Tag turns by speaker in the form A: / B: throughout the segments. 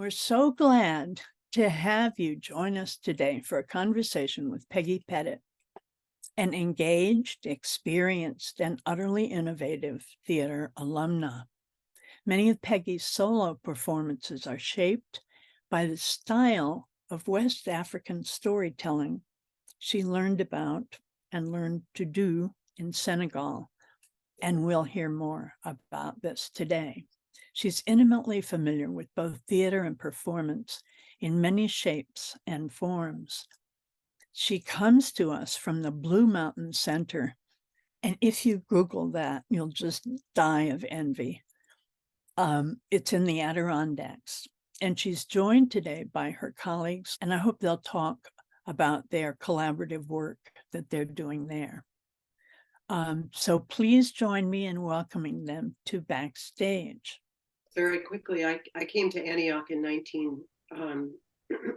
A: We're so glad to have you join us today for a conversation with Peggy Pettitt, an engaged, experienced, and utterly innovative theater alumna. Many of Peggy's solo performances are shaped by the style of West African storytelling she learned about and learned to do in Senegal, and we'll hear more about this today. She's intimately familiar with both theater and performance in many shapes and forms. She comes to us from the Blue Mountain Center, and if you Google that, you'll just die of envy. It's in the Adirondacks, and she's joined today by her colleagues, and I hope they'll talk about their collaborative work that they're doing there. So please join me in welcoming them to Backstage.
B: Very quickly, I came to Antioch in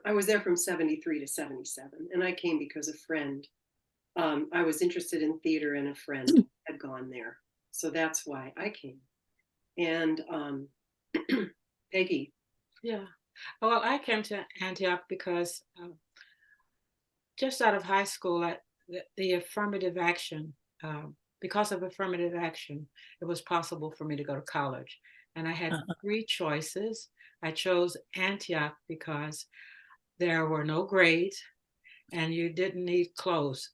B: I was there from 73 to 77, and I came because a friend, I was interested in theater and a friend had gone there. So that's why I came. And Peggy.
C: Yeah. Well, I came to Antioch because just out of high school, the affirmative action, because of affirmative action, it was possible for me to go to college. And I had three choices. I chose Antioch because there were no grades and you didn't need clothes,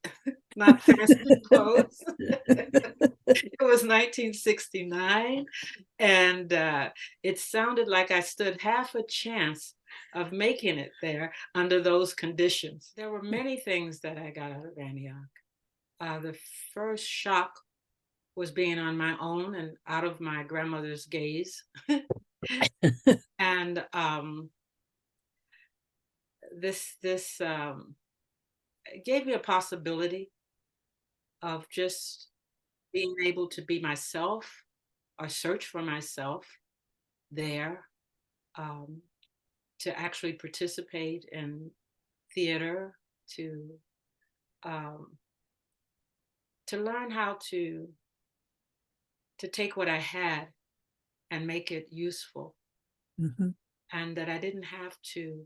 C: not fancy clothes. It was 1969, and it sounded like I stood half a chance of making it there under those conditions. There were many things that I got out of Antioch. The first shock was being on my own and out of my grandmother's gaze. And this gave me a possibility of just being able to be myself or search for myself there, to actually participate in theater, to learn how to take what I had and make it useful. Mm-hmm. And that I didn't have to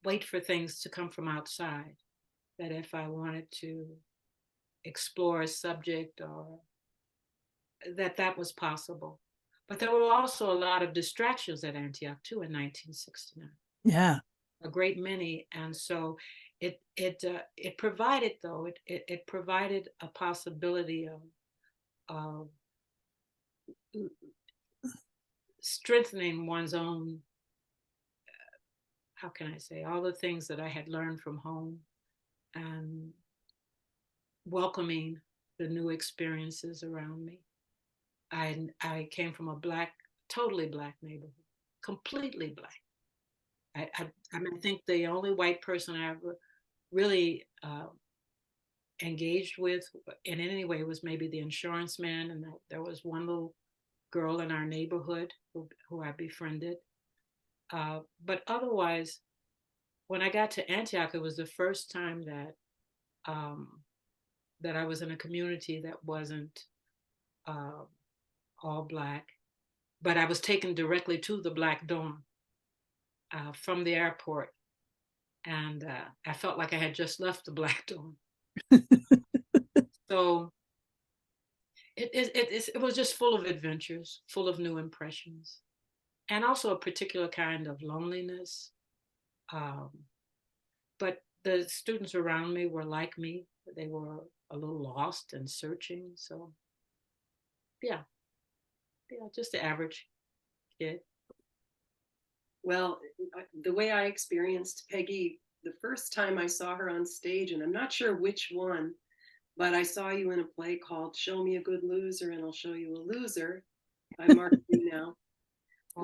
C: wait for things to come from outside. That if I wanted to explore a subject, or that was possible. But there were also a lot of distractions at Antioch too in 1969.
A: Yeah,
C: a great many, and so it provided it provided a possibility of strengthening one's own. How can I say, all the things that I had learned from home, and welcoming the new experiences around me. I came from a totally black neighborhood, completely black. I mean, I think the only white person I ever really engaged with in any way was maybe the insurance man, and there was one little girl in our neighborhood who I befriended. But otherwise, when I got to Antioch, it was the first time that that I was in a community that wasn't all black, but I was taken directly to the Black dorm from the airport, and I felt like I had just left the Black dorm. So it was just full of adventures, full of new impressions, and also a particular kind of loneliness. But the students around me were like me. They were a little lost and searching. So yeah, just the average kid.
B: Well, the way I experienced Peggy the first time I saw her on stage, and I'm not sure which one, but I saw you in a play called Show Me a Good Loser and I'll Show You a Loser by Mark now.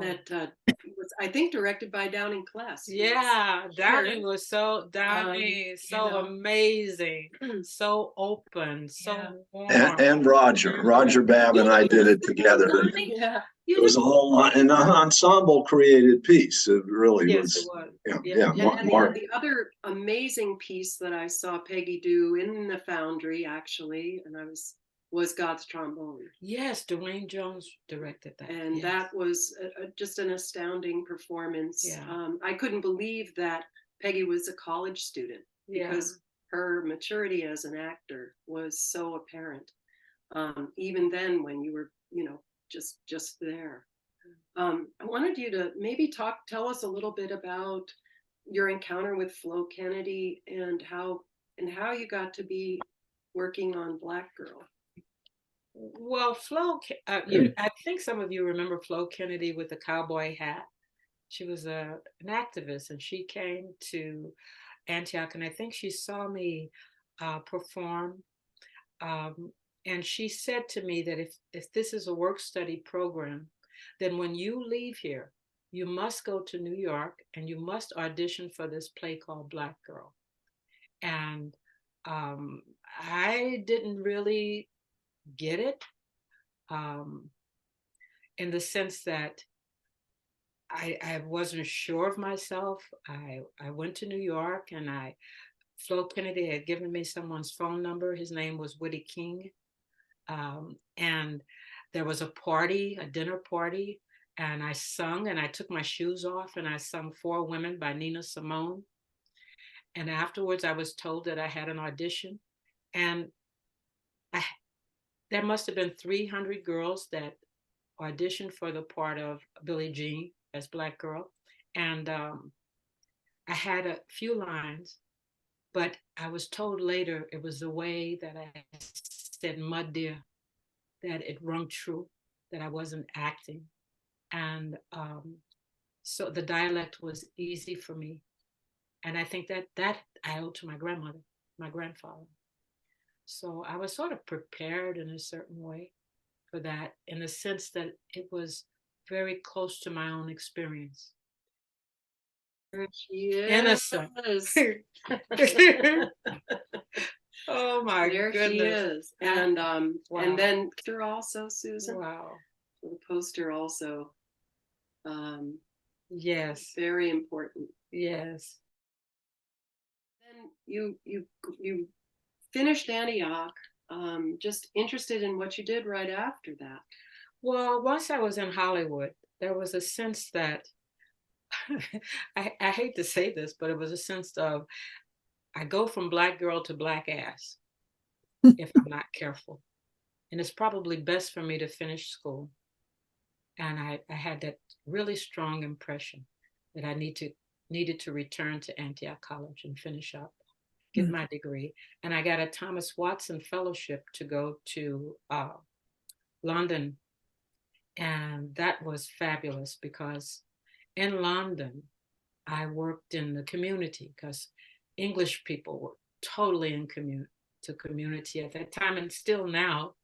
B: That was, I think, directed by Downing Kless.
C: Yeah, Downing was so amazing, so open, so warm.
D: And Roger Babb and I did it together.
B: Yeah.
D: It was a whole an ensemble created piece. It really was.
C: It was.
D: Yeah.
B: And the other amazing piece that I saw Peggy do in the Foundry, actually, and I was was God's Trombone.
C: Yes, Dwayne Jones directed that.
B: And
C: yes.
B: that was just an astounding performance.
C: Yeah.
B: I couldn't believe that Peggy was a college student because her maturity as an actor was so apparent. Even then, when you were, just there. I wanted you to maybe tell us a little bit about your encounter with Flo Kennedy and how you got to be working on Black Girl.
C: Well, I think some of you remember Flo Kennedy with the cowboy hat. She was an activist, and she came to Antioch, and I think she saw me perform. And she said to me that if this is a work study program, then when you leave here, you must go to New York and you must audition for this play called Black Girl. And I didn't really get it in the sense that I wasn't sure of myself. I went to New York, and Flo Kennedy had given me someone's phone number. His name was Woody King. And there was a dinner party, and I sung, and I took my shoes off, and I sung Four Women by Nina Simone. And afterwards I was told that I had an audition, and there must have been 300 girls that auditioned for the part of Billie Jean as Black Girl. And I had a few lines, but I was told later it was the way that I said "mud dear" that it rung true, that I wasn't acting. And so the dialect was easy for me. And I think that I owe to my grandmother, my grandfather. So I was sort of prepared in a certain way for that, in the sense that it was very close to my own experience.
B: There she is.
C: Innocent. Oh my
B: there
C: goodness.
B: She is. And
C: wow.
B: And then poster also, Susan.
C: Wow.
B: The poster also.
C: Yes.
B: Very important.
C: Yes.
B: Then you finished Antioch. Just interested in what you did right after that.
C: Well, once I was in Hollywood, there was a sense that I hate to say this, but it was a sense of I go from Black girl to Black ass if I'm not careful. And it's probably best for me to finish school. And I had that really strong impression that I needed to return to Antioch College and finish up, get my degree. And I got a Thomas Watson Fellowship to go to London. And that was fabulous because in London, I worked in the community because English people were totally in community at that time and still now.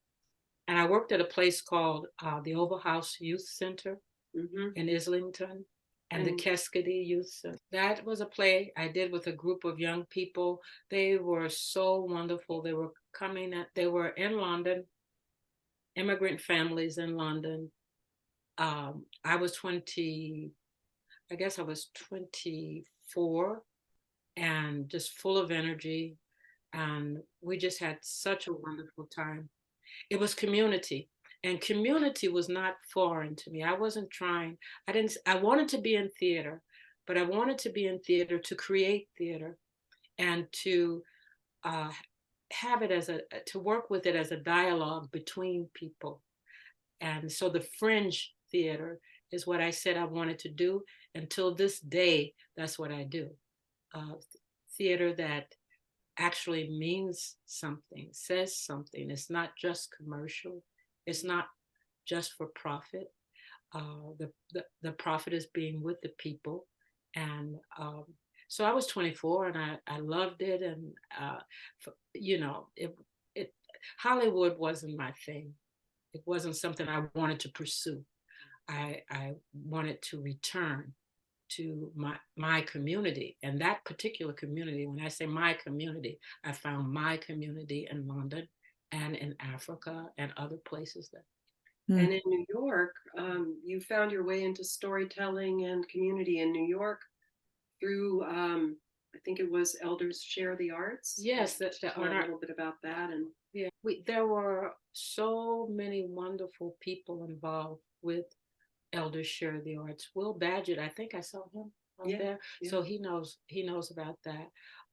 C: And I worked at a place called the Oval House Youth Center in Islington and the Keskedy Youth Center. That was a play I did with a group of young people. They were so wonderful. They were in London, immigrant families in London. I was 24 and just full of energy. And we just had such a wonderful time. It was community, and community was not foreign to me. I wasn't trying. I wanted to be in theater, but I wanted to be in theater to create theater and to have it to work with it as a dialogue between people. And so the fringe theater is what I said I wanted to do. Until this day, that's what I do. Theater that actually means something, says something. It's not just commercial. It's not just for profit. The profit is being with the people. And so I was 24 and I loved it. And, Hollywood wasn't my thing. It wasn't something I wanted to pursue. I wanted to return to my community, and that particular community. When I say my community, I found my community in London and in Africa and other places.
B: And in New York, you found your way into storytelling and community in New York through, I think it was Elders Share the Arts.
C: Yes,
B: Talk a little bit about that. And
C: yeah, there were so many wonderful people involved with Elders Share the Arts. Will Badgett, I think I saw him out
B: Yeah,
C: there,
B: yeah.
C: so he knows about that.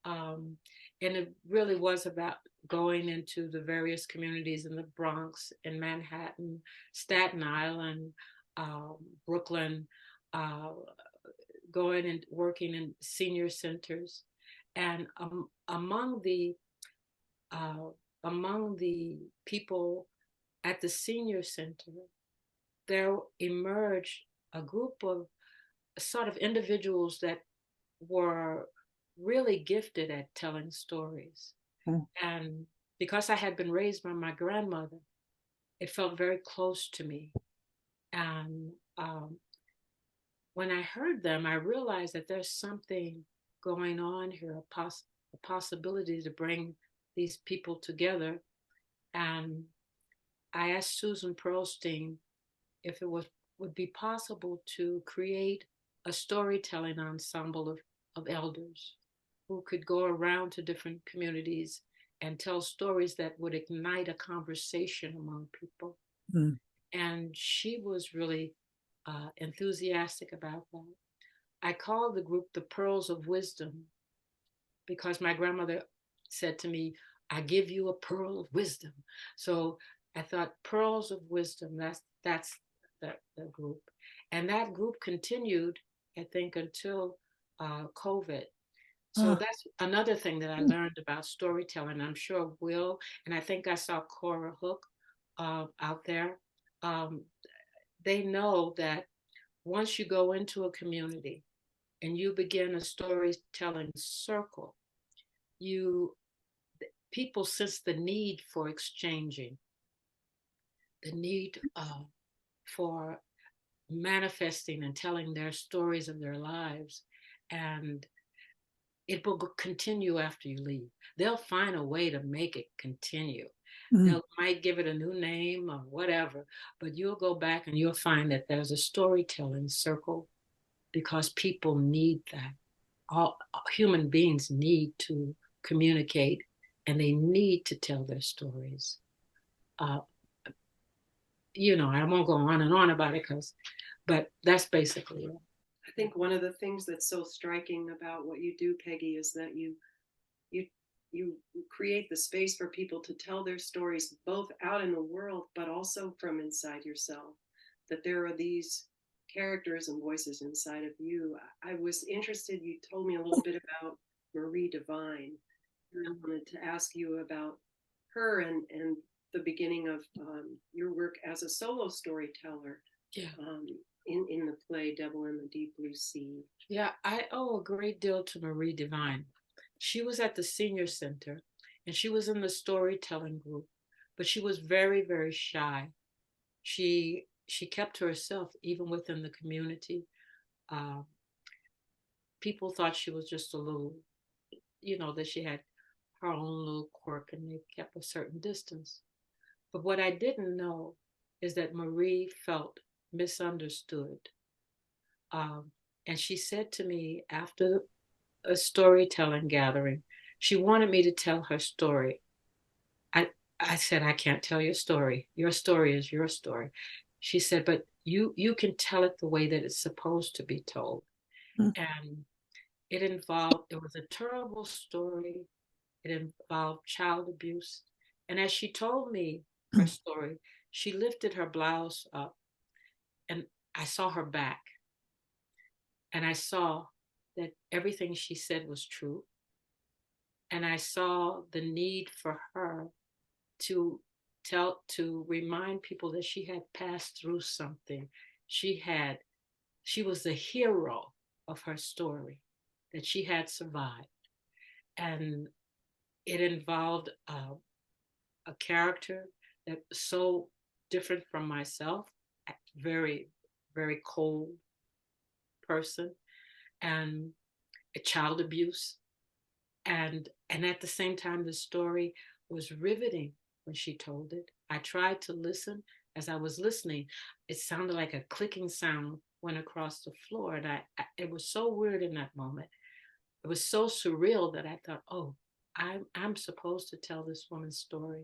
C: Um, and it really was about going into the various communities in the Bronx, in Manhattan, Staten Island, Brooklyn, uh, going and working in senior centers, and uh, among the people at the senior center, there emerged a group of sort of individuals that were really gifted at telling stories.
A: Mm.
C: And because I had been raised by my grandmother, it felt very close to me. And when I heard them, I realized that there's something going on here, a possibility to bring these people together. And I asked Susan Pearlstein if it would be possible to create a storytelling ensemble of elders who could go around to different communities and tell stories that would ignite a conversation among people.
A: Mm.
C: And she was really enthusiastic about that. I called the group the Pearls of Wisdom because my grandmother said to me, I give you a pearl of wisdom. So I thought Pearls of Wisdom, that's the group. And that group continued, I think, until COVID. So
A: Ah,
C: that's another thing that I learned about storytelling. I'm sure Will, and I think I saw Cora Hook out there. Um, they know that once you go into a community and you begin a storytelling circle, you people sense the need for exchanging, the need for manifesting and telling their stories of their lives, and it will continue after you leave. They'll find a way to make it continue.
A: mm.
C: They might give it a new name or whatever, but you'll go back and you'll find that there's a storytelling circle because people need that. All human beings need to communicate and they need to tell their stories. Uh, I won't go on and on about it but that's basically it.
B: I think one of the things that's so striking about what you do, Peggy, is that you you create the space for people to tell their stories both out in the world but also from inside yourself, that there are these characters and voices inside of you. I was interested, you told me a little bit about Marie Devine, and I wanted to ask you about her and the beginning of your work as a solo storyteller,
C: Yeah.
B: in the play Devil in the Deep Blue Sea.
C: Yeah, I owe a great deal to Marie Devine. She was at the senior center and she was in the storytelling group, but she was very, very shy. She kept to herself even within the community. Uh, People thought she was just a little, that she had her own little quirk and they kept a certain distance. But what I didn't know is that Marie felt misunderstood. Um, and she said to me after a storytelling gathering, she wanted me to tell her story. I, I said, I can't tell your story. Your story is your story. She said, but you can tell it the way that it's supposed to be told.
A: Mm.
C: And it was a terrible story. It involved child abuse. And as she told me her story, she lifted her blouse up and I saw her back. And I saw that everything she said was true. And I saw the need for her to to remind people that she had passed through something. She was the hero of her story, that she had survived. And it involved a character that was so different from myself, very, very cold person, and a child abuse. And at the same time, the story was riveting when she told it. I tried to listen. As I was listening, it sounded like a clicking sound went across the floor, and it was so weird in that moment. It was so surreal that I thought, oh, I'm supposed to tell this woman's story.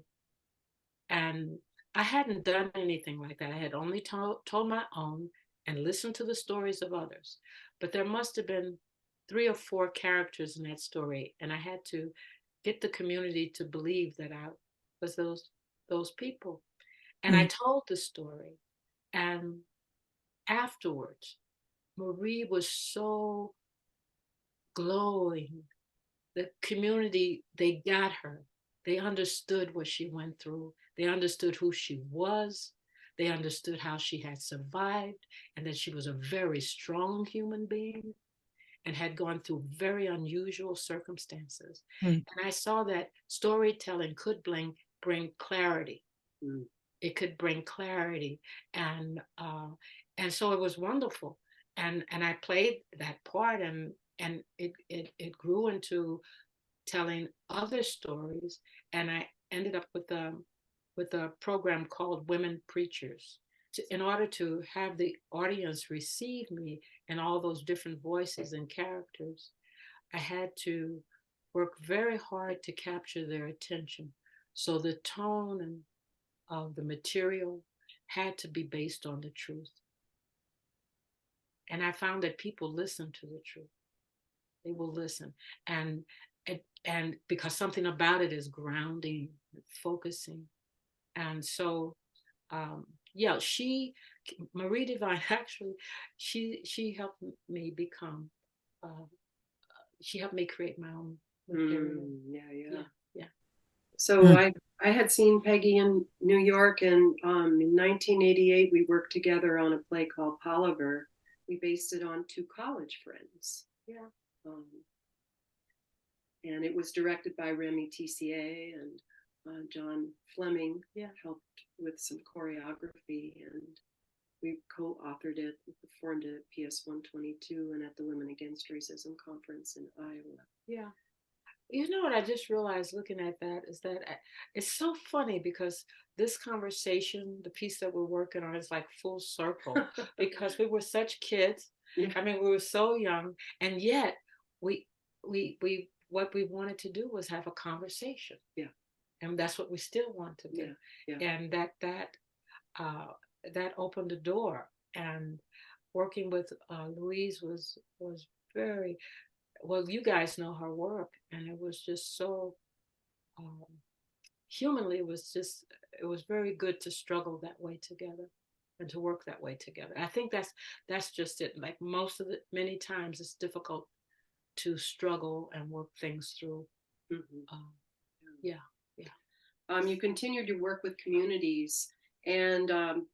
C: And I hadn't done anything like that. I had only told my own and listened to the stories of others. But there must have been 3 or 4 characters in that story, and I had to get the community to believe that I was those people. And I
A: Mm.
C: told the story, and afterwards, Marie was so glowing. The community, they got her. They understood what she went through. They understood who she was. They understood how she had survived and that she was a very strong human being and had gone through very unusual circumstances.
A: Mm.
C: And I saw that storytelling could bring clarity.
B: Mm.
C: It could bring clarity, and so it was wonderful. And I played that part, and it grew into telling other stories, and I ended up with a program called Women Preachers. In order to have the audience receive me and all those different voices and characters, I had to work very hard to capture their attention. So the tone and of the material had to be based on the truth. And I found that people listen to the truth. They will listen. And and because something about it is grounding, focusing. And so yeah, Marie Divine actually, she helped me become uh, she helped me create my own material.
B: Yeah, yeah.
C: Yeah, yeah.
B: So
A: Mm.
B: I had seen Peggy in New York, and in 1988 we worked together on a play called Polliver. We based it on 2 college friends.
C: Yeah.
B: Um, and it was directed by Remy TCA, and John Fleming
C: Yeah.
B: helped with some choreography, and we co-authored it, performed it at PS 122 and at the Women Against Racism Conference in Iowa.
C: Yeah. You know what I just realized looking at that is that it's so funny because this conversation, the piece that we're working on, is like full circle because we were such kids.
B: Yeah.
C: I mean, we were so young, and yet we what we wanted to do was have a conversation.
B: Yeah.
C: And that's what we still want to do.
B: Yeah. Yeah.
C: And uh, that opened the door. And working with Louise was very well. You guys know her work, and it was just so um, humanly. It was very good to struggle that way together and to work that way together. I think that's just it. Like most of the many times, it's difficult to struggle and work things through.
B: Mm-hmm.
C: Yeah.
B: You continue to work with communities, and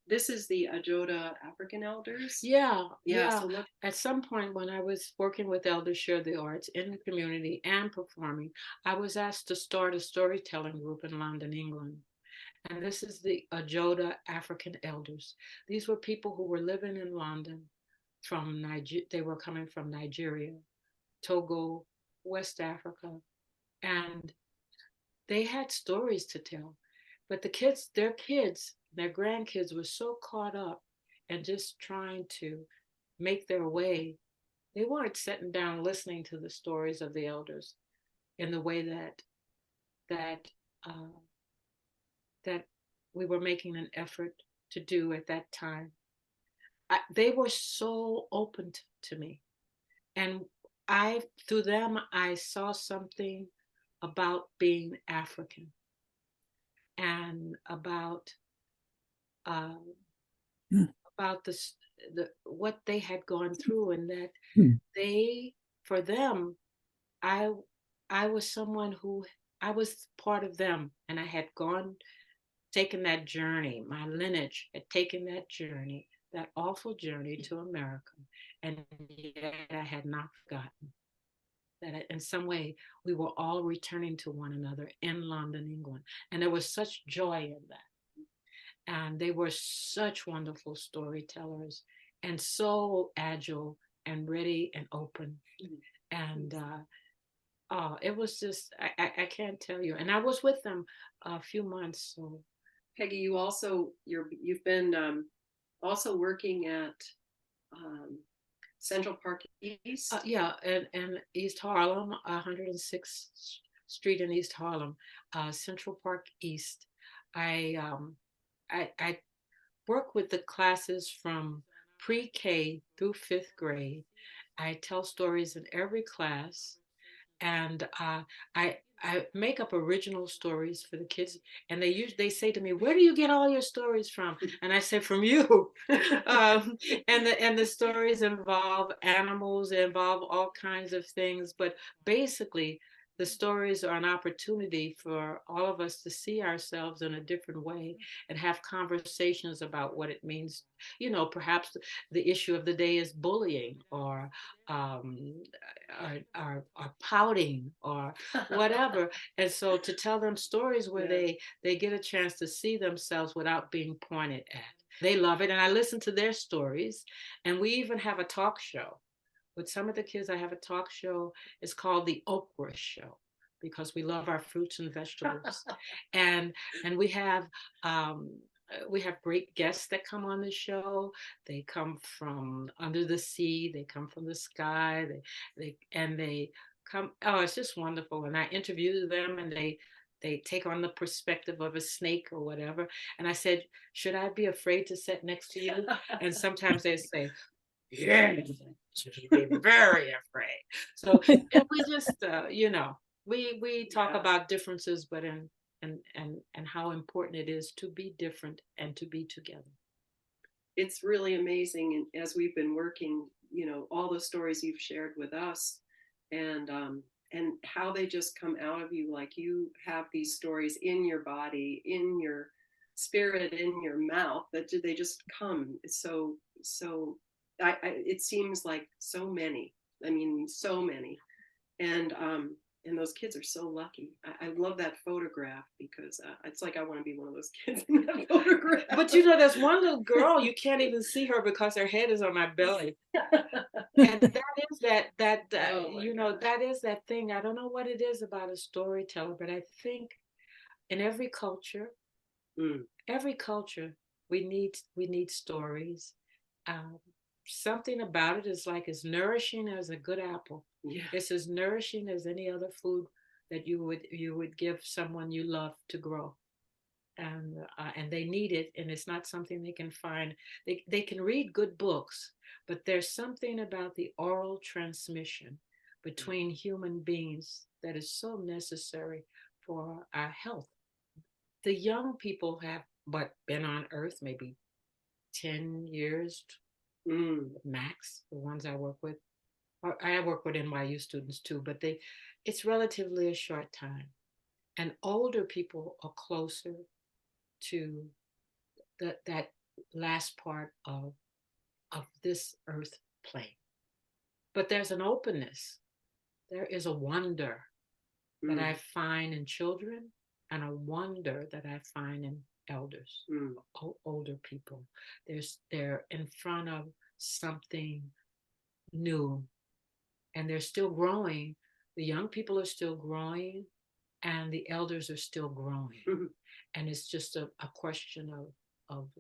B: this is the Ajoda African elders.
C: Yeah.
B: So
C: At some point when I was working with Elders Share the Arts in the community and performing, I was asked to start a storytelling group in London, England. And this is the Ajoda African Elders. These were people who were living in London from Nigeria. They were coming from Nigeria, Togo, West Africa, and they had stories to tell. But their grandkids were so caught up and just trying to make their way. They weren't sitting down listening to the stories of the elders in the way that uh, that we were making an effort to do at that time. They were so open to me, and through them I saw something about being African and um, about the what they had gone through, and that
A: Mm.
C: for them, I I was someone who I was part of them, and I had taken that journey. My lineage had taken that journey, that awful journey to America, and yet I had not forgotten that in some way we were all returning to one another in London, England, and there was such joy in that. And they were such wonderful storytellers and so agile and ready and open. And it was just, I can't tell you. And I was with them a few months. So
B: Peggy, you've been also working at Central Park East.
C: yeah, and East Harlem, 106th Street in East Harlem, Central Park East. I work with the classes from pre-K through fifth grade. I tell stories in every class, and I make up original stories for the kids, and they say to me, "Where do you get all your stories from?" And I say, "From you." And the stories involve animals, they involve all kinds of things, but basically the stories are an opportunity for all of us to see ourselves in a different way and have conversations about what it means. Perhaps the issue of the day is bullying, or um, are pouting, or whatever. And so to tell them stories where
B: Yeah.
C: they get a chance to see themselves without being pointed at. They love it. And I listen to their stories. And we even have a talk show. With some of the kids, I have a talk show. It's called the Okra Show, because we love our fruits and vegetables. and and um, we have great guests that come on the show. They come from under the sea. They come from the sky. They come. Oh, it's just wonderful. And I interview them, and they take on the perspective of a snake or whatever. And I said, should I be afraid to sit next to you? And sometimes they say, yeah, should be very afraid. So and we just, we talk
B: Yeah.
C: about differences, but and how important it is to be different and to be together.
B: It's really amazing, and as we've been working, all the stories you've shared with us, and how they just come out of you, like you have these stories in your body, in your spirit, in your mouth, that they just come. So it seems like so many. I mean, so many. And those kids are so lucky. I love that photograph, because it's like I want to be one of those kids in that photograph.
C: But there's one little girl, you can't even see her because her head is on my belly. And that is that is that thing. I don't know what it is about a storyteller, but I think in
B: Mm.
C: every culture, we need stories. Um, Something about it is like as nourishing as a good apple.
B: Yeah.
C: It's as nourishing as any other food that you would give someone you love to grow, and they need it, and it's not something they can find. They can read good books, but there's something about the oral transmission between human beings that is so necessary for our health. The young people have but been on earth maybe 10 years
B: Mm.
C: max, the ones I work with. I work with NYU students too, but it's relatively a short time. And older people are closer to that last part of this earth plane. But there's an openness. There is a wonder that I
B: Mm.
C: find in children, and a wonder that I find in elders,
B: Mm.
C: older people. They're in front of something new, and they're still growing. The young people are still growing, and the elders are still growing.
B: Mm.
C: And it's just a question of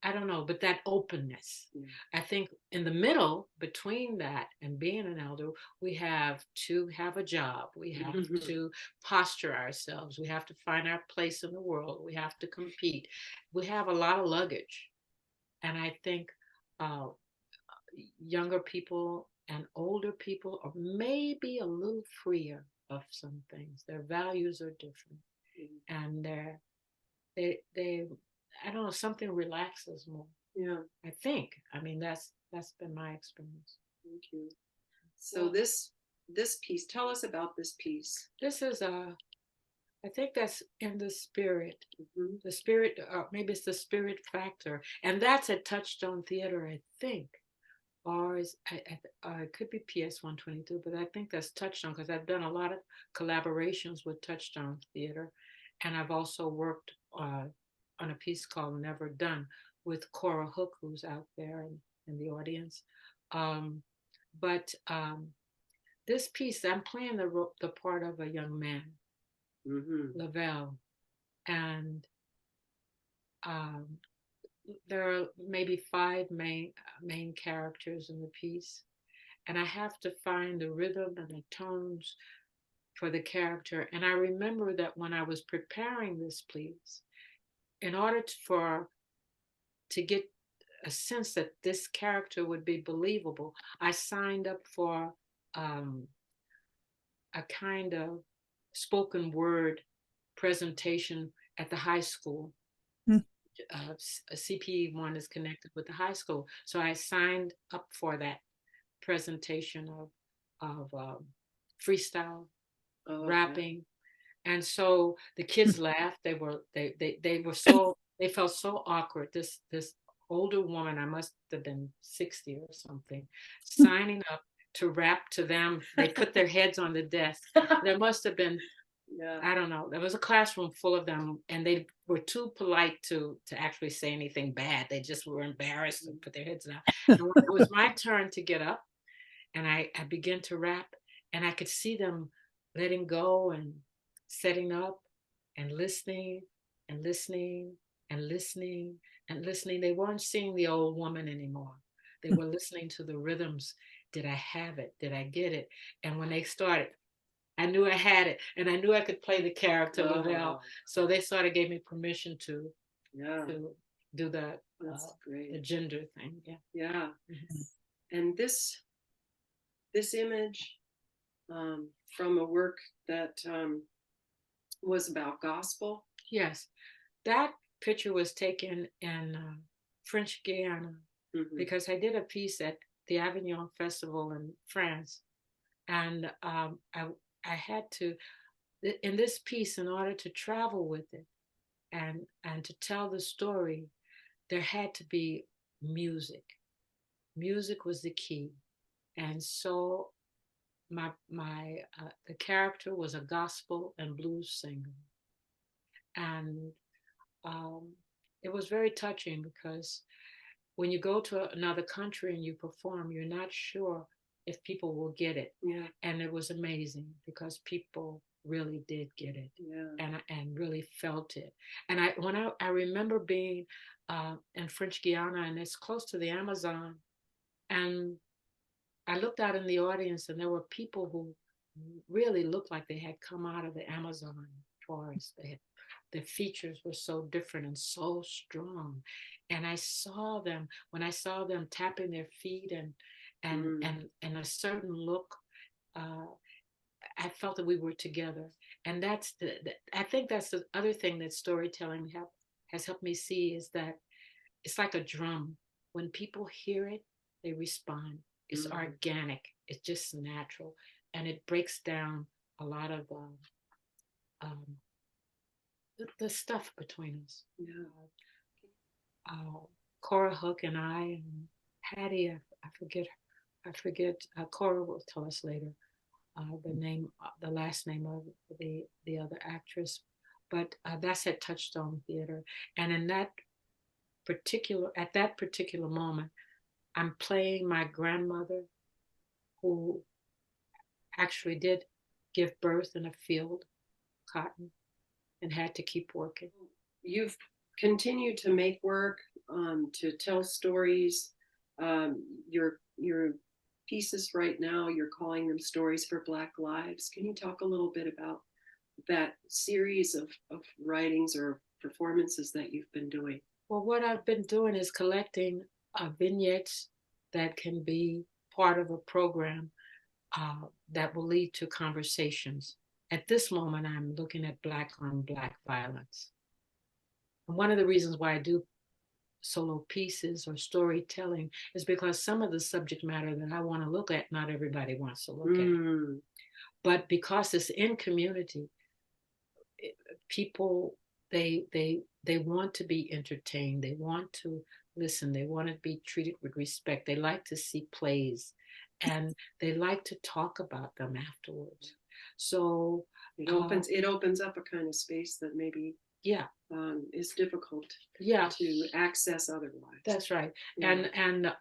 C: I don't know, but that openness.
B: Yeah.
C: I think in the middle between that and being an elder, we have to have a job. We have to posture ourselves. We have to find our place in the world. We have to compete. We have a lot of luggage. And I think uh, younger people and older people are maybe a little freer of some things. Their values are different. And they I don't know, something relaxes more.
B: Yeah.
C: I think. I mean, that's been my experience.
B: Thank you. So this piece, tell us about this piece.
C: This is I think that's in the spirit.
B: Mm-hmm.
C: The spirit, maybe it's the spirit factor, and that's at Touchstone Theater, I think, or it could be PS 122, but I think that's Touchstone because I've done a lot of collaborations with Touchstone Theater, and I've also worked on a piece called Never Done with Cora Hook, who's out there in the audience. Um, but this piece, I'm playing the part of a young man,
B: Mm-hmm.
C: Lavelle, and um, there are maybe five main characters in the piece, and I have to find the rhythm and the tones for the character. And I remember that when I was preparing this piece, in order to get a sense that this character would be believable, I signed up for a kind of spoken word presentation at the high school. A CPE1 is connected with the high school, so I signed up for that presentation of freestyle rapping, and so the kids laughed. They felt so awkward. This older woman, I must have been 60 or something, signing up to rap to them. They put their heads on the desk. There must have been, I don't know, there was a classroom full of them, and they were too polite to actually say anything bad. They just were embarrassed and put their heads down. And when it was my turn to get up, and I began to rap, and I could see them letting go and setting up and listening and listening and listening and listening. They weren't seeing the old woman anymore. They were listening to the rhythms. Did I have it? Did I get it? And when they started, I knew I had it, and I knew I could play the character well. So they sort of gave me permission to do the gender thing.
B: Yeah. And this image from a work that was about gospel.
C: Yes, that picture was taken in French Guiana, because I did a piece at the Avignon Festival in France, and I had to, in this piece, in order to travel with it and to tell the story, there had to be music. Music was the key, and so the character was a gospel and blues singer, and it was very touching, because when you go to another country and you perform, you're not sure if people will get it.
B: Yeah.
C: And it was amazing, because people really did get it.
B: Yeah.
C: And really felt it. And I remember being in French Guiana, and it's close to the Amazon, and I looked out in the audience, and there were people who really looked like they had come out of the Amazon forest. Their features were so different and so strong. And I saw them, when I saw them tapping their feet and a certain look, I felt that we were together. And that's I think that's the other thing that storytelling has helped me see, is that it's like a drum. When people hear it, they respond. It's organic. It's just natural, and it breaks down a lot of the stuff between us. Cora Hook and I and Hattie, I forget. Cora will tell us later the last name of the other actress, but that's at Touchstone Theater, and at that particular moment, I'm playing my grandmother, who actually did give birth in a field, cotton, and had to keep working.
B: You've continued to make work, to tell stories. Your pieces right now, you're calling them Stories for Black Lives. Can you talk a little bit about that series of writings or performances that you've been doing?
C: Well, what I've been doing is collecting vignettes that can be part of a program that will lead to conversations. At this moment, I'm looking at Black on Black violence. And one of the reasons why I do solo pieces or storytelling is because some of the subject matter that I want to look at, not everybody wants to look at. But because it's in community, people, they want to be entertained. They want to listen. They want to be treated with respect. They like to see plays, and they like to talk about them afterwards. So
B: it opens up a kind of space that maybe is difficult to access otherwise.
C: That's right. Yeah. And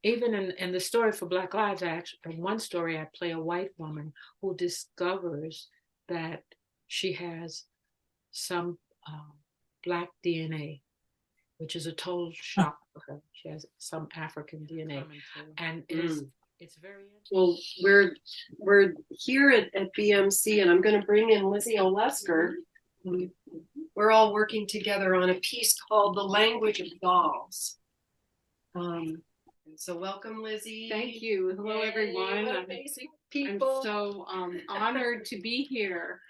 C: even in the Story for Black Lives, in one story, I play a white woman who discovers that she has some Black DNA, which is a total shock for her. She has some African DNA, and It's very interesting.
B: Well, we're here at BMC, and I'm going to bring in Lizzie Olesker. We're all working together on a piece called "The Language of Dolls." And so welcome, Lizzie.
E: Thank you. Hello,
B: Yay,
E: everyone.
B: what
E: I'm
B: amazing people.
E: so honored to be here.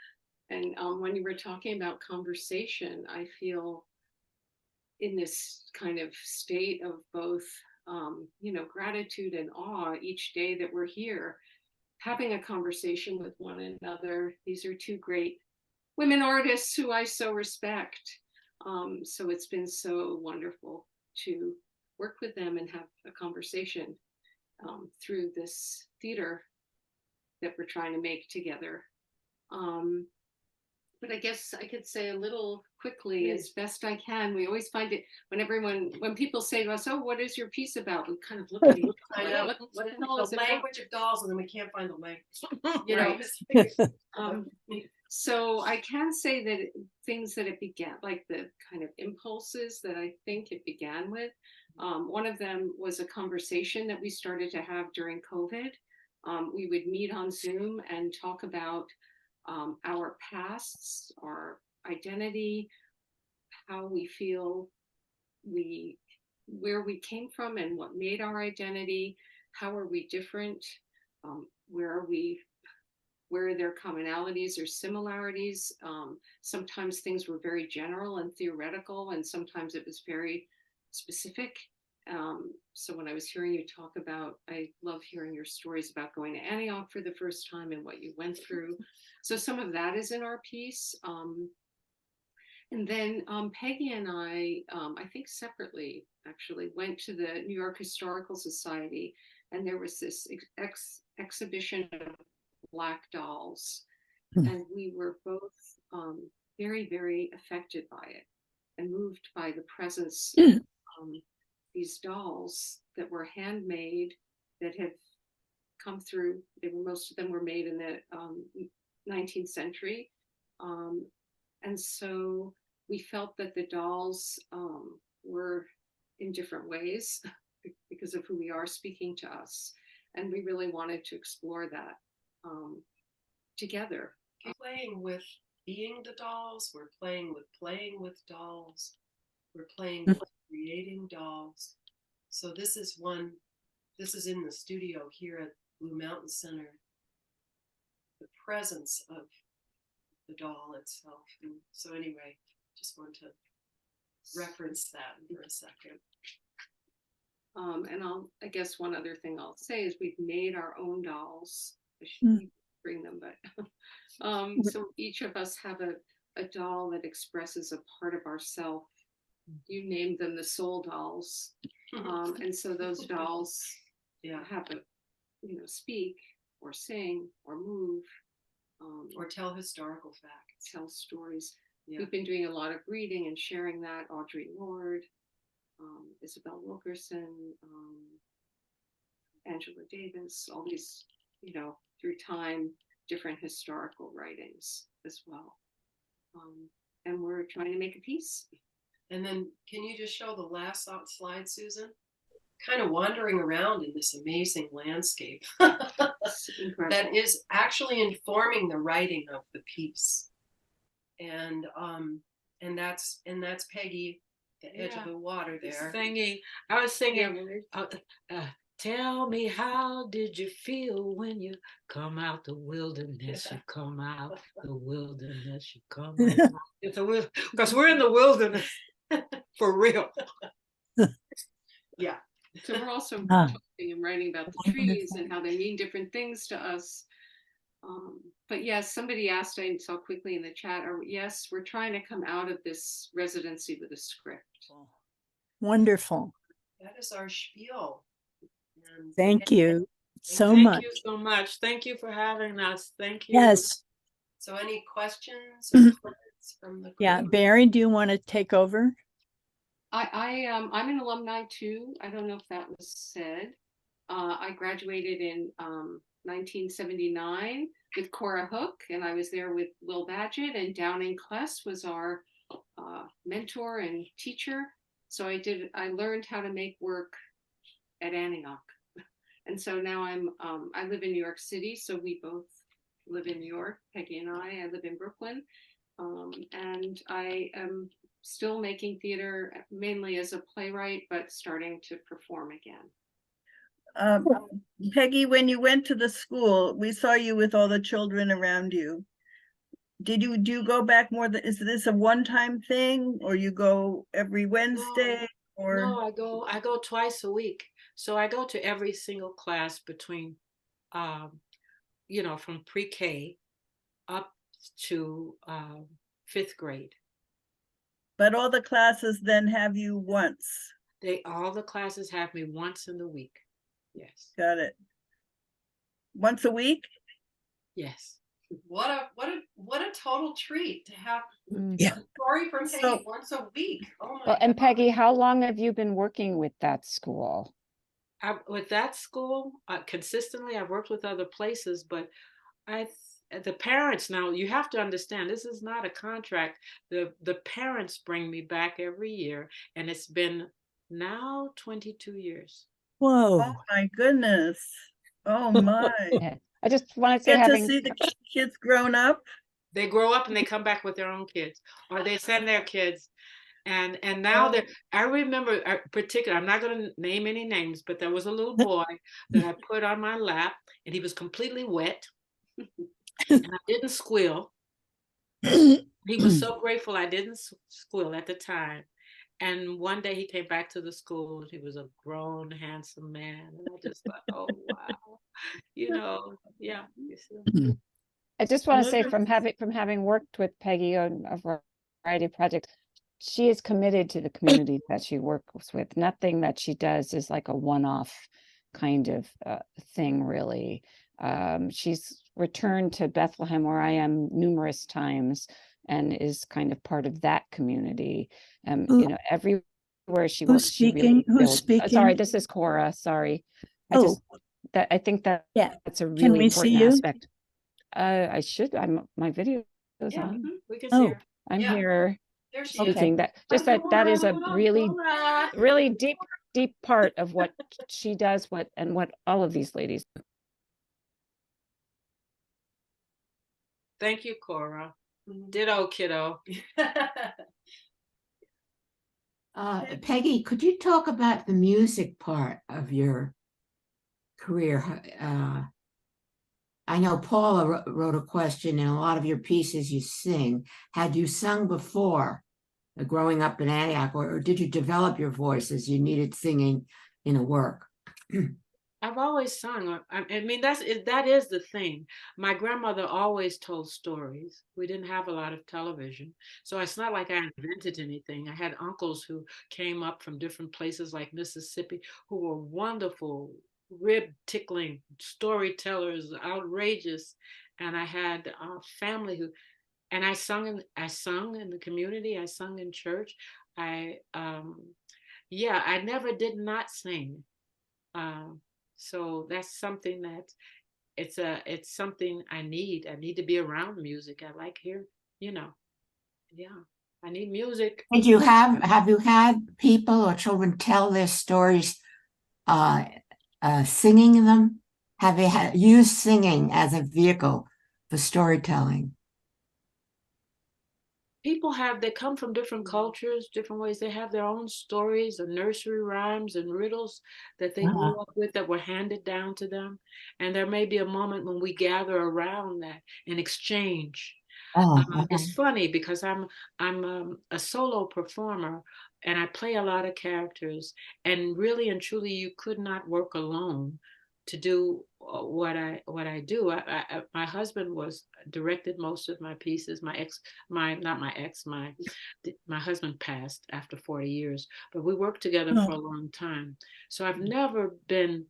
E: And when you were talking about conversation, I feel in this kind of state of both, gratitude and awe each day that we're here, having a conversation with one another. These are two great women artists who I so respect. So it's been so wonderful to work with them and have a conversation through this theater that we're trying to make together. But I guess I could say a little quickly as best I can. We always find it when people say to us, "Oh, what is your piece about?" We kind of look at each
B: I
E: other.
B: know.
E: What the hell
B: The
E: is it about?
B: language of dolls, and then we can't find the language. You
E: Right.
B: know.
E: So I can say that things that it began, like the kind of impulses that I think it began with, one of them was a conversation that we started to have during COVID. We would meet on Zoom and talk about our pasts, our identity, how we feel, where we came from and what made our identity, how are we different, where are there commonalities or similarities. Sometimes things were very general and theoretical, and sometimes it was very specific. So when I was hearing you talk about, I love hearing your stories about going to Antioch for the first time and what you went through. So some of that is in our piece. And then Peggy and I think separately, actually, went to the New York Historical Society, and there was this exhibition of Black dolls. And we were both very, very affected by it and moved by the presence of these dolls that were handmade, that have come through. Most of them were made in the 19th century. And so we felt that the dolls were in different ways because of who we are, speaking to us. And we really wanted to explore that together.
B: Playing with being the dolls, we're playing with dolls, we're playing with creating dolls. So this is in the studio here at Blue Mountain Center, the presence of the doll itself. And so anyway, just want to reference that for a second.
E: And I guess one other thing I'll say is we've made our own dolls. I should bring them, but so each of us have a doll that expresses a part of ourself. You named them the soul dolls. And so those dolls have speak or sing or move.
B: Or tell historical facts.
E: Tell stories.
B: Yeah.
E: We've been doing a lot of reading and sharing that. Audre Lorde, Isabel Wilkerson, Angela Davis, all these, through time, different historical writings as well. And we're trying to make a piece.
B: And then can you just show the last slide, Susan? Kind of wandering around in this amazing landscape that is actually informing the writing of the piece. And that's Peggy, the edge of the water there.
C: Singing. I was singing. Tell me, how did you feel when you come out the wilderness? You come out the wilderness. You come out. Because we're in the wilderness for real.
B: Yeah.
E: So we're also talking and writing about the trees and how they mean different things to us. But yes, somebody asked, I saw quickly in the chat, yes, we're trying to come out of this residency with a script.
A: Wonderful.
B: That is our spiel. And
A: Thank you so
C: Thank
A: much.
C: you so much. Thank you for having us. Thank you.
A: Yes.
B: So any questions or comments from the group?
A: Yeah. Barry, do you want to take over?
E: I'm an alumni too. I don't know if that was said. I graduated in 1979 with Cora Hook, and I was there with Will Badgett, and Downing Kless was our mentor and teacher. So I learned how to make work at Antioch. And so now I live in New York City, so we both live in New York, Peggy and I live in Brooklyn. And I am still making theater mainly as a playwright, but starting to perform again.
F: Peggy, when you went to the school, we saw you with all the children around you. Do you go back more is this a one-time thing, or you go every Wednesday?
C: No, I go twice a week. So I go to every single class between from pre-K up to 5th grade.
F: But all the classes then have you once?
C: All the classes have me once in the week. Yes.
F: Got it. Once a week?
C: Yes.
G: What a total treat to have
F: Yeah.
G: a story from Peggy
F: So-
G: once a week. Oh my
H: Well, and
G: God.
H: Peggy, how long have you been working with that school?
C: With that school, consistently, I've worked with other places, but the parents, now you have to understand, this is not a contract. The parents bring me back every year, and it's been now 22 years.
A: Whoa.
F: Oh my goodness. Oh my.
H: Yeah. I just want to say,
F: Get to
H: having
F: see the kids grown up.
C: They grow up and they come back with their own kids, or they send their kids. And now I remember particular, I'm not going to name any names, but there was a little boy that I put on my lap, and he was completely wet, and I didn't squeal. He was so grateful I didn't squeal at the time. And one day he came back to the school. He was a grown, handsome man, and I just thought, oh wow, yeah.
H: I just want to say, from having worked with Peggy on a variety of projects, she is committed to the communities that she works with. Nothing that she does is like a one-off kind of thing, really. She's returned to Bethlehem, where I am, numerous times, and is kind of part of that community. Everywhere she
A: Who's
H: works, she really
A: speaking? Who's
H: builds.
A: speaking?
H: Sorry, this is Cora. Sorry. I think that
A: Yeah.
H: that's a
A: Can
H: really
A: we see
H: important
A: you?
H: aspect. I should. My video is
C: Yeah,
H: on.
C: we can see her.
H: I'm
G: Yeah.
H: here.
G: There she
H: Okay.
G: is.
H: That is a really,
C: Cora.
H: really deep part of what she does, what all of these ladies do.
C: Thank you, Cora. Ditto, kiddo.
I: Peggy, could you talk about the music part of your career? I know Paula wrote a question, and a lot of your pieces you sing. Had you sung before growing up in Antioch, or did you develop your voice as you needed singing in a work?
C: I've always sung. I mean, that is the thing. My grandmother always told stories. We didn't have a lot of television, so it's not like I invented anything. I had uncles who came up from different places like Mississippi who were wonderful, rib-tickling storytellers, outrageous. And I had family and I sung in the community. I sung in church. I never did not sing. So that's something that it's something I need. I need to be around music. I like hear, I need music.
I: Have you had people or children tell their stories singing them? Have they used singing as a vehicle for storytelling?
C: People they come from different cultures, different ways. They have their own stories and nursery rhymes and riddles that they grew up with, that were handed down to them. And there may be a moment when we gather around that and exchange. It's funny because I'm a solo performer, and I play a lot of characters, and really and truly you could not work alone to do what I do. My husband directed most of my pieces. My husband passed after 40 years, but we worked together for a long time. So I've never been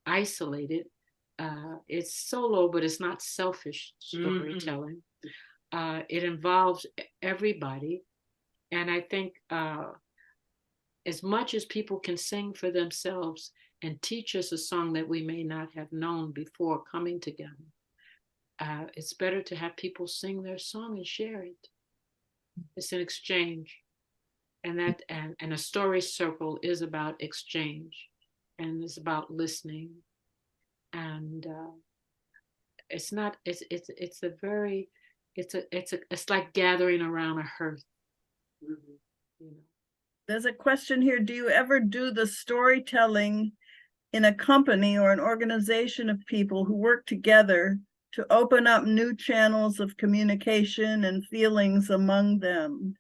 C: isolated. It's solo, but it's not selfish storytelling. It involves everybody. And I think as much as people can sing for themselves and teach us a song that we may not have known before coming together, it's better to have people sing their song and share it. It's an exchange. And a story circle is about exchange, and it's about listening and it's not. It's a very. It's like gathering around a hearth.
B: Mhm.
C: You know.
F: There's a question here. Do you ever do the storytelling in a company or an organization of people who work together to open up new channels of communication and feelings among them?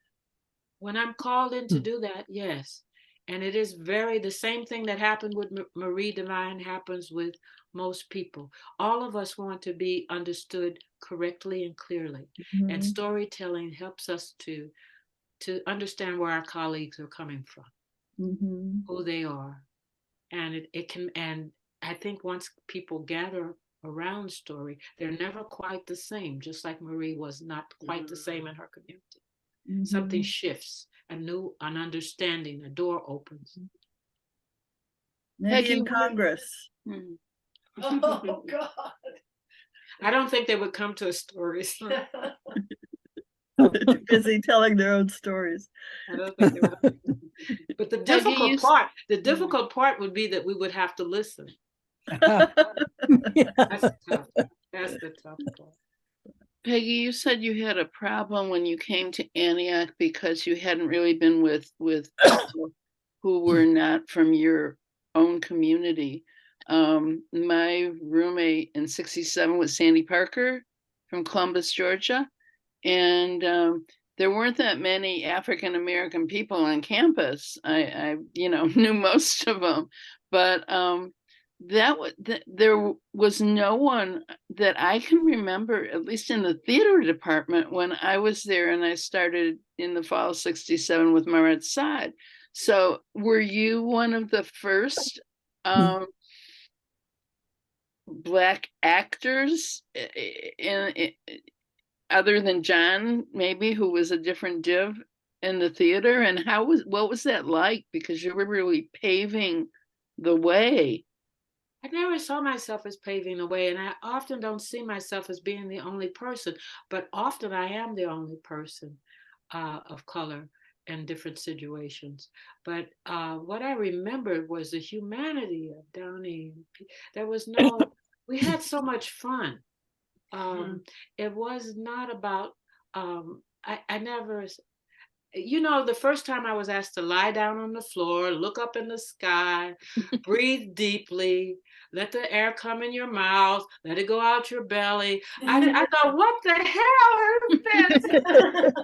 C: When I'm called in to do that, yes. And it is the same thing that happened with Marie Divine happens with most people. All of us want to be understood correctly and clearly. And storytelling helps us to understand where our colleagues are coming from, who they are. And and I think once people gather around story, they're never quite the same, just like Marie was not quite the same in her community. Something shifts, an understanding, a door opens.
F: Maybe
A: Peggy,
F: in Congress.
G: Oh, God.
C: I don't think they would come to a stories.
F: They're too busy telling their own stories.
C: I don't think they would. But the
A: Peggy,
C: difficult part would be that we would have to listen.
A: Yeah.
C: That's tough. That's the tough part.
J: Peggy, you said you had a problem when you came to Antioch because you hadn't really been with people who were not from your own community. My roommate in '67 was Sandy Parker from Columbus, Georgia, and there weren't that many African American people on campus. I knew most of them, but there was no one that I can remember, at least in the theater department, when I was there, and I started in the fall of '67 with Marat Saad. So were you one of the first Black actors other than John, maybe, who was a different div in the theater? And what was that like? Because you were really paving the way.
C: I never saw myself as paving the way, and I often don't see myself as being the only person, but often I am the only person of color in different situations. But what I remembered was the humanity of Downey. There was we had so much fun. It was not about, I never, the first time I was asked to lie down on the floor, look up in the sky, breathe deeply, let the air come in your mouth, let it go out your belly. I thought, what the hell is this?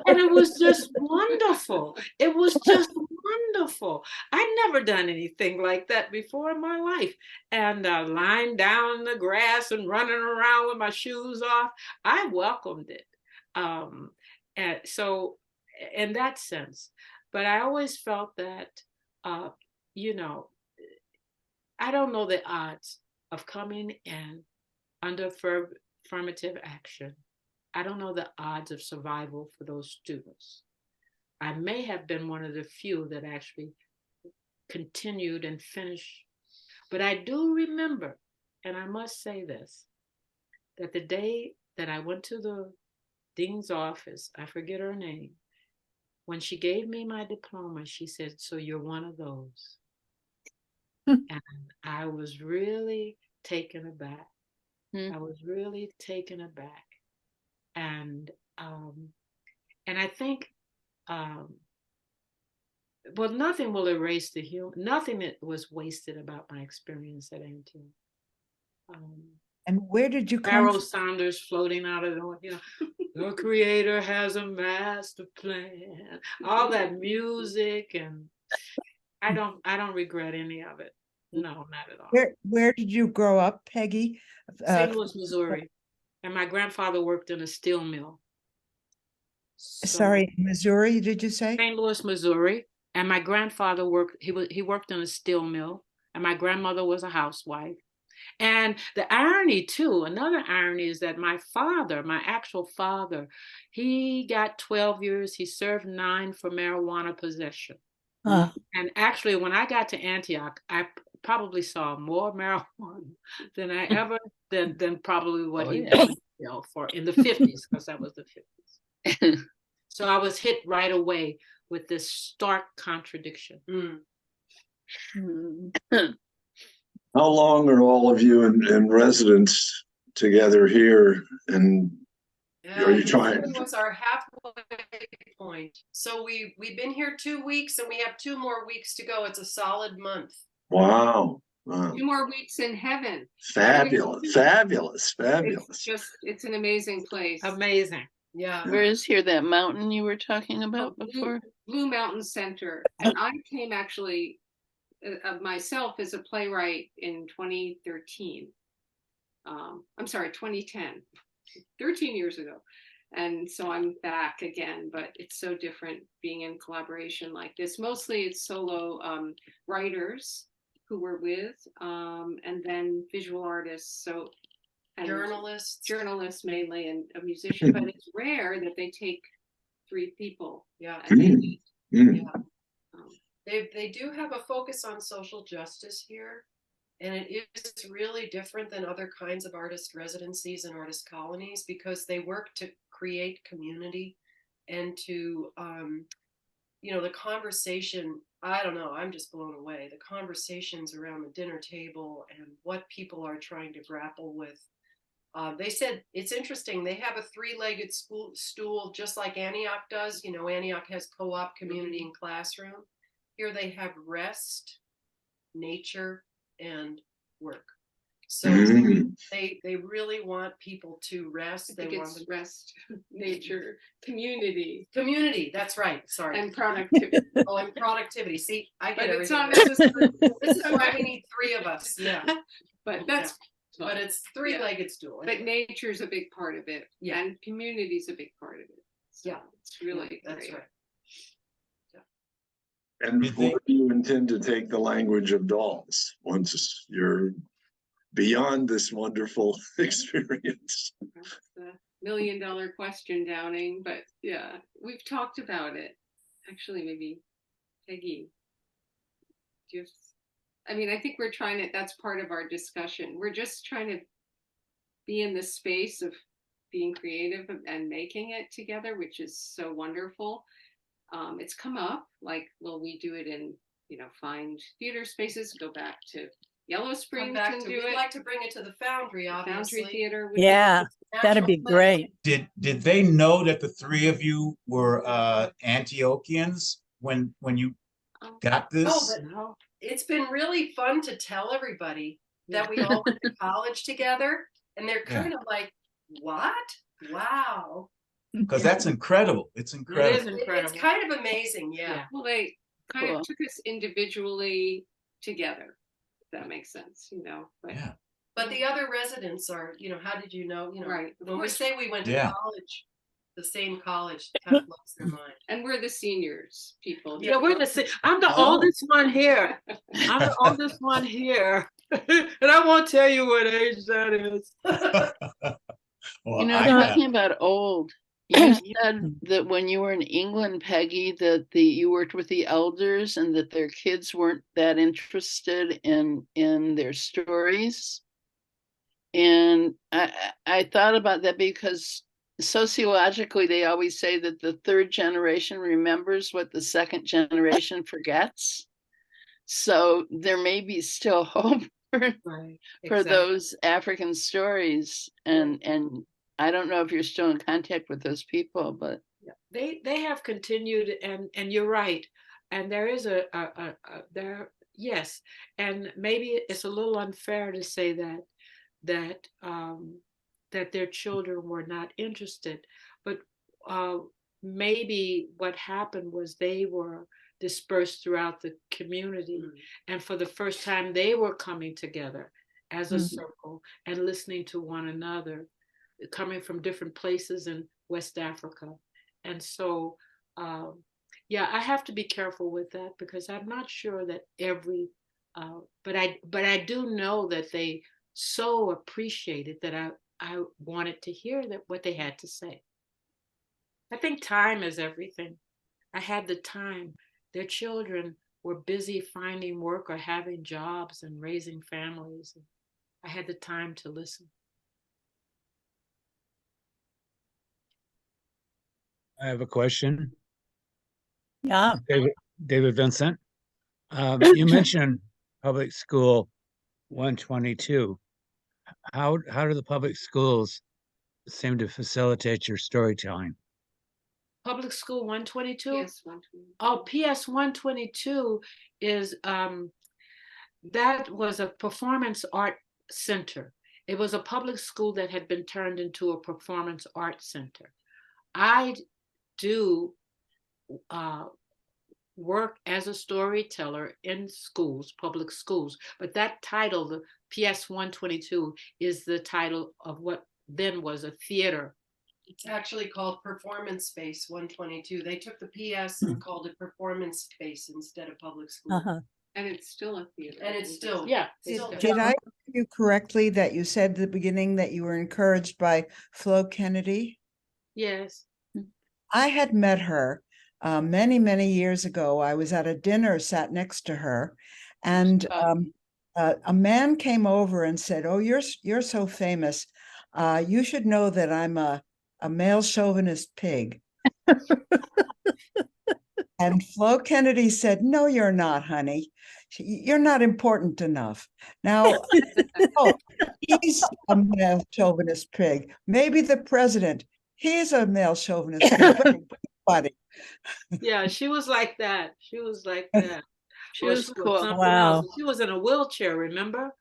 C: And it was just wonderful. It was just wonderful. I'd never done anything like that before in my life. And lying down in the grass and running around with my shoes off, I welcomed it. And so, in that sense, but I always felt that, I don't know the odds of coming in under affirmative action. I don't know the odds of survival for those students. I may have been one of the few that actually continued and finished. But I do remember, and I must say this, that the day that I went to the dean's office, I forget her name, when she gave me my diploma, she said, "So you're one of those." And I was really taken aback. I was really taken aback. And I think, well, nothing will erase nothing that was wasted about my experience at Antioch.
K: And where did you come
C: Harold Sanders floating out of the creator has a master plan, all that music, and I don't regret any of it. No, not at all.
K: Where did you grow up, Peggy?
C: St. Louis, Missouri. And my grandfather worked in a steel mill.
K: Sorry, Missouri, did you say?
C: St. Louis, Missouri. And my grandfather he worked in a steel mill, and my grandmother was a housewife. And the irony too, another irony is that my actual father, he got 12 years. He served 9 for marijuana possession. And actually, when I got to Antioch, I probably saw more marijuana than I ever, than probably what he went for in the 50s, because that was the 50s. So I was hit right away with this stark contradiction.
D: How long are all of you in residence together here? And are you trying?
G: This was our halfway point. So we've been here 2 weeks and we have 2 more weeks to go. It's a solid month.
D: Wow. Wow.
E: 2 more weeks in heaven.
D: Fabulous, fabulous, fabulous.
E: It's an amazing place.
C: Amazing.
G: Yeah.
J: Where is here that mountain you were talking about before?
E: Blue Mountain Center. And I came actually of myself as a playwright in 2013. I'm sorry, 2010, 13 years ago. And so I'm back again, but it's so different being in collaboration like this. Mostly it's solo writers who we're with, and then visual artists. So and journalists mainly, and a musician, but it's rare that they take 3 people.
G: Yeah.
D: Mm. Mm.
G: Yeah. They do have a focus on social justice here. And it is really different than other kinds of artist residencies and artist colonies because they work to create community and to, the conversation, I don't know, I'm just blown away. The conversations around the dinner table and what people are trying to grapple with. They said, it's interesting, they have a 3-legged stool just like Antioch does. Antioch has co-op, community, and classroom. Here they have rest, nature, and work. So they really want people to rest. They want
E: rest, nature, community.
G: That's right. Sorry.
E: And productivity.
G: And productivity. See, I get
E: but it's
G: everything. This is why we need 3 of us. Yeah.
E: But that's.
G: Yeah. But it's 3-legged stool.
E: But nature's a big part of it.
G: Yeah.
E: And community's a big part of it. So
G: yeah.
E: It's really
G: that's
E: great.
G: right.
D: And where do you intend to take the language of dolls once you're beyond this wonderful experience?
E: That's the million-dollar question, Downing. But yeah, we've talked about it. Actually, maybe Peggy. I think we're trying to, that's part of our discussion. We're just trying to be in the space of being creative and making it together, which is so wonderful. It's come up, like, will we do it in, find theater spaces, go back to Yellow Springs and do it.
G: We'd like to bring it to the Foundry, obviously.
E: Foundry Theater.
A: Yeah, that'd be great.
L: Did they know that the 3 of you were Antiochians when you got this?
G: No, it's been really fun to tell everybody that we all went to college together, and they're kind of like, what? Wow.
L: Because that's incredible. It's incredible.
C: It is incredible.
G: It's kind of amazing, yeah.
E: Well, they kind of took us individually together, if that makes sense, But,
L: yeah.
G: But the other residents are, how did you know?
E: Right.
G: When we say we went to college, the same college, it kind of blows their mind.
E: And we're the seniors, people.
C: Yeah, we're the I'm the oldest one here. I'm the oldest one here. And I won't tell you what age that is.
J: Well, talking about old, you said that when you were in England, Peggy, that you worked with the elders and that their kids weren't that interested in their stories. And I thought about that because sociologically, they always say that the 3rd generation remembers what the 2nd generation forgets. So there may be still hope for those African stories. And I don't know if you're still in contact with those people, but
C: they have continued, and you're right. And there is yes, and maybe it's a little unfair to say that their children were not interested, but maybe what happened was they were dispersed throughout the community, and for the first time they were coming together as a circle and listening to one another, coming from different places in West Africa. And so I have to be careful with that because I'm not sure that but I do know that they so appreciated that I wanted to hear what they had to say. I think time is everything. I had the time. Their children were busy finding work or having jobs and raising families. I had the time to listen.
M: I have a question.
A: Yeah.
M: David Vincent. You mentioned public school 122. How do the public schools seem to facilitate your storytelling?
C: Public School 122?
E: Yes, 122.
C: Oh, PS 122 is that was a performance art center. It was a public school that had been turned into a performance art center. I do work as a storyteller in schools, public schools, but that title, the PS 122, is the title of what then was a theater.
G: It's actually called Performance Space 122. They took the PS and called it Performance Space instead of public school.
E: And it's still a theater.
G: And it's still,
C: Yeah.
G: still
C: it's-
K: Did I hear you correctly that you said at the beginning that you were encouraged by Flo Kennedy?
C: Yes.
K: I had met her many, many years ago. I was at a dinner, sat next to her, and a man came over and said, "Oh, you're so famous. You should know that I'm a male chauvinist pig." And Flo Kennedy said, "No, you're not, honey. You're not important enough." Now, oh, he's a male chauvinist pig. Maybe the president, he's a male chauvinist pig. But everybody.
C: Yeah, she was like that. She was like that.
J: She
C: Or
J: was cool.
C: something
A: Wow.
C: else. She was in a wheelchair, remember?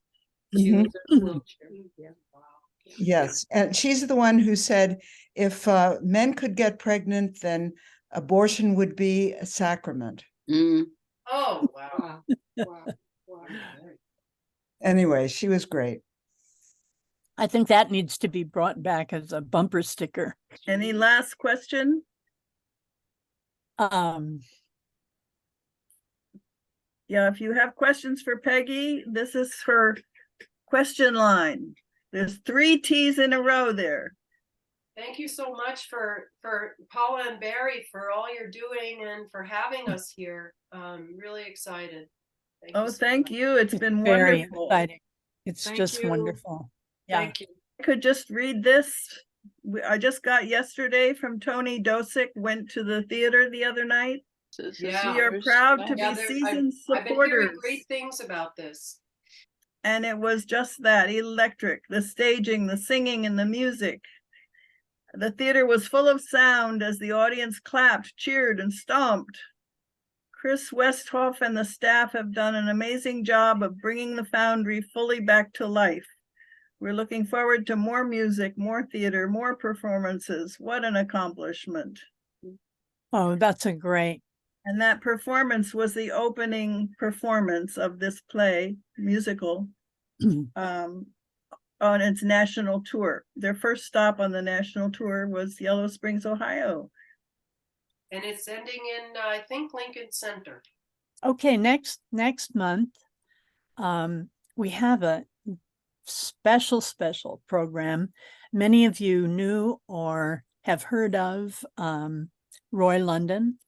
C: She
K: Mhm.
C: was in a wheelchair. Yeah. Wow. Yeah.
K: Yes, and she's the one who said if men could get pregnant, then abortion would be a sacrament.
J: Mm.
G: Oh, wow.
C: Wow. Wow.
K: Anyway, she was great.
A: I think that needs to be brought back as a bumper sticker.
F: Any last question? Yeah, if you have questions for Peggy, this is her question line. There's 3 T's in a row there.
G: Thank you so much for Paula and Barry for all you're doing and for having us here. Really excited.
F: Thank you. It's been
A: Very
F: wonderful.
A: exciting. It's
C: Thank
A: just
C: you.
A: wonderful. Yeah.
C: Thank you.
F: I could just read this. I just got yesterday from Tony Dosick, went to the theater the other night.
J: This is
G: Yeah.
F: We are
J: yours.
F: proud to
G: Yeah,
F: be
G: they're-
F: seasoned
G: I've been hearing
F: supporters.
G: great things about this.
F: And it was just that, electric, the staging, the singing, and the music. The theater was full of sound as the audience clapped, cheered, and stomped. Chris Westhoff and the staff have done an amazing job of bringing the Foundry fully back to life. We're looking forward to more music, more theater, more performances. What an accomplishment.
A: Oh, that's a great.
F: And that performance was the opening performance of this play, musical, on its national tour. Their first stop on the national tour was Yellow Springs, Ohio.
G: And it's ending in, I think, Lincoln Center.
A: Okay, next month, we have a special program. Many of you knew or have heard of Roy London,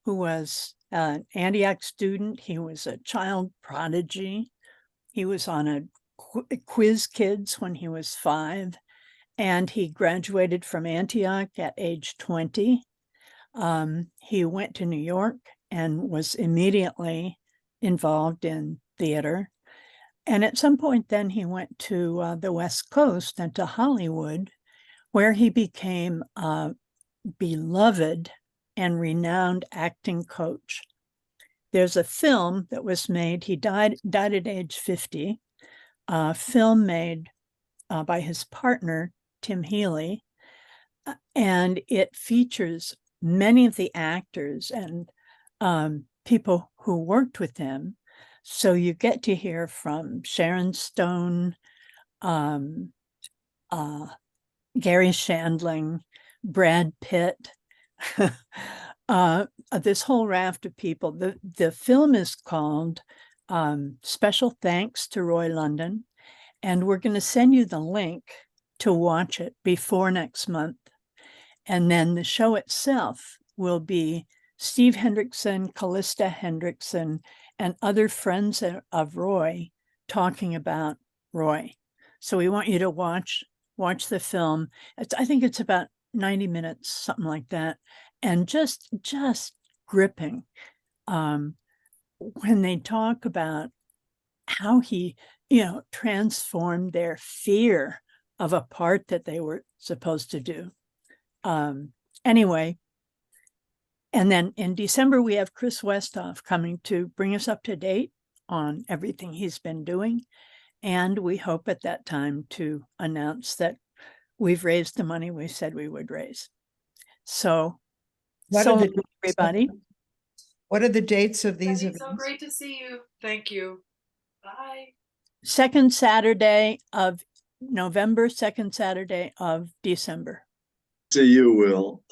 A: who was an Antioch student. He was a child prodigy. He was on a Quiz Kids when he was 5, and he graduated from Antioch at age 20. He went to New York and was immediately involved in theater. And at some point then he went to the West Coast and to Hollywood, where he became a beloved and renowned acting coach. There's a film that was made. He died at age 50. A film made by his partner, Tim Healy, and it features many of the actors and people who worked with him. So you get to hear from Sharon Stone, Gary Shandling, Brad Pitt, this whole raft of people. The film is called Special Thanks to Roy London, and we're going to send you the link to watch it before next month. And then the show itself will be Steve Hendrickson, Callista Hendrickson, and other friends of Roy talking about Roy. So we want you to watch the film. I think it's about 90 minutes, something like that. And just gripping when they talk about how he transformed their fear of a part that they were supposed to do. Anyway, and then in December, we have Chris Westhoff coming to bring us up to date on everything he's been doing. And we hope at that time to announce that we've raised the money we said we would raise. So, everybody.
K: What are the dates of these
G: Penny,
K: events?
G: so great to see you.
C: Thank you.
G: Bye.
A: Second Saturday of November, second Saturday of December.
D: See you, Will.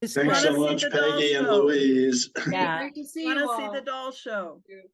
F: Just
D: Thanks
F: wanna
D: so
F: see
D: much,
F: the doll
D: Peggy and
F: show.
D: Louise.
A: Yeah.
G: Great to see you
F: Wanna
G: all.
F: see the doll show.
G: Thank you.